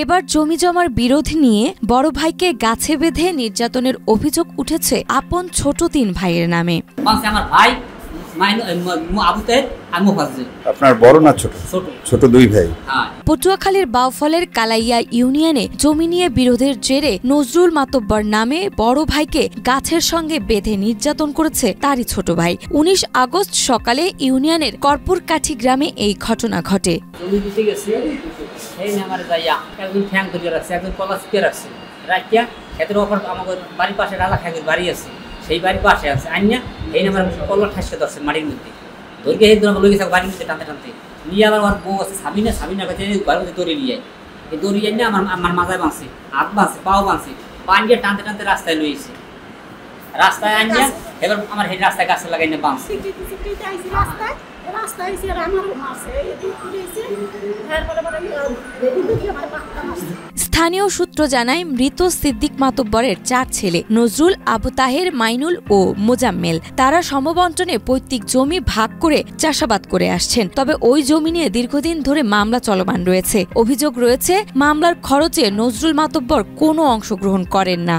এবার জমিজমার বিরোধ নিয়ে বড় ভাইকে গাছে বেঁধে নির্যাতনের অভিযোগ উঠেছে আপন ছোট তিন ভাইয়ের নামে। আপনার বড় না ছোট? ছোট দুই ভাই। পটুয়াখালীর বাউফলের কালাইয়া ইউনিয়নে জমি নিয়ে বিরোধের জেরে নজরুল মাতব্বর নামে বড় ভাইকে গাছের সঙ্গে বেঁধে নির্যাতন করেছে তারই ছোট ভাই। 19 আগস্ট সকালে ইউনিয়নের কর্পূরকাঠি গ্রামে এই ঘটনা ঘটে। সেই বাড়ির পাশে আছে আইনা এই নাম্বার কল্লা ঠাসকে ধরছে মাটির মধ্যে ধরকে এই দোনা লগে গেছে বাড়ির মধ্যে টানতে টানতে নিয়ে আবার ওর বউ আছে সাবিনা কাছে ঘরের মধ্যে দড়ি নিয়ে এই দড়ি এনে আমার মাথায় বাঁধছে, হাত বাঁধছে, পাও বাঁধছে, পান দিয়ে টানতে টানতে রাস্তায় লইছে। রাস্তায় আনিয়া এবার আমার হেড রাস্তায় গাছে লাগাই না বাঁধছে। স্থানীয় সূত্র জানায় মৃত সিদ্দিক মাতব্বরের 4 ছেলে নজরুল, আবু তাহের, মাইনুল ও মোজাম্মেল। তারা সমবন্টনে পৈতৃক জমি ভাগ করে চাষাবাদ করে আসছেন। তবে ওই জমি নিয়ে দীর্ঘদিন ধরে মামলা চলমান রয়েছে। অভিযোগ রয়েছে মামলার খরচে নজরুল মাতব্বর কোনো অংশগ্রহণ করেন না।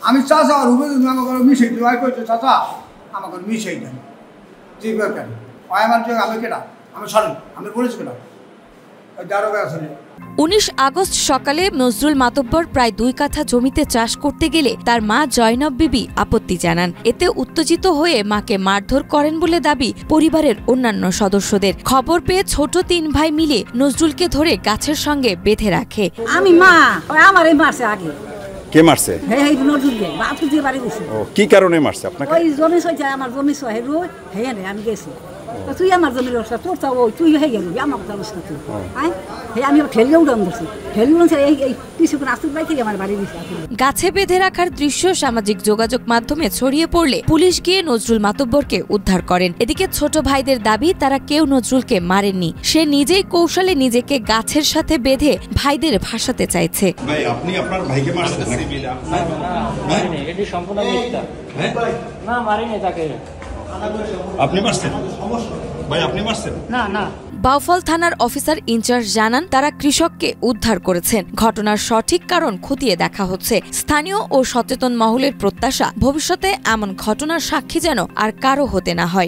আমি চাচা আর আমাকে মিশাই দিই কইছে চাচা আমাকে মিশাই দেন যে কেন আমার আমি কেনা আমি সরেন আমি বলেছি কেনা 19 আগস্ট সকালে নজরুল মাতব্বর প্রায় 2 কাঠা জমিতে চাষ করতে গেলে তার মা জয়নব বিবি আপত্তি জানান। এতে উত্তেজিত হয়ে মাকে মারধর করেন বলে দাবি পরিবারের অন্যান্য সদস্যদের। খবর পেয়ে ছোট 3 ভাই মিলে নজরুলকে ধরে গাছের সঙ্গে বেঁধে রাখে। আমি মা আমারই মারছে আগে। কে মারছে? এই নজরুলকে বাপ দিয়ে বাড়ি গেছে। ও কি কারণে মারছে আপনাকে? ওই জমি সইছে আমার জমি সহে রই হেয়া নে আমি গেছি। তো তুই আমার জমি রস তোর চাও তুই হয়ে গেল আমার কথা বলছ তুই আই হে আমি ঠেলিয়ে উড়াম বসি ঠেলিয়ে উড়ছে এই কিছুক্ষণ আসতে বাই থেকে আমার বাড়ি দিছে। গাছে বেঁধে রাখার দৃশ্য সামাজিক যোগাযোগ মাধ্যমে ছড়িয়ে পড়লে পুলিশ গিয়ে নজরুল মাতব্বরকে উদ্ধার করেন। এদিকে ছোট ভাইদের দাবি তারা কেউ নজরুলকে মারেননি, সে নিজেই কৌশলে নিজেকে গাছের সাথে বেঁধে ভাইদের ভাসাতে চাইছে। ভাই আপনি আপনার ভাইকে মারছেন নাকি? না এটি সম্পূর্ণ মিথ্যা। না মারিনি তাকে। আপনি মারছেন? ভাই আপনি মারছেন? না। বাউফল থানার অফিসার ইনচার্জ জানান তারা কৃষককে উদ্ধার করেছেন। ঘটনার সঠিক কারণ খতিয়ে দেখা হচ্ছে। স্থানীয় ও সচেতন মহলের প্রত্যাশা ভবিষ্যতে এমন ঘটনার সাক্ষী যেন আর কারো হতে না হয়।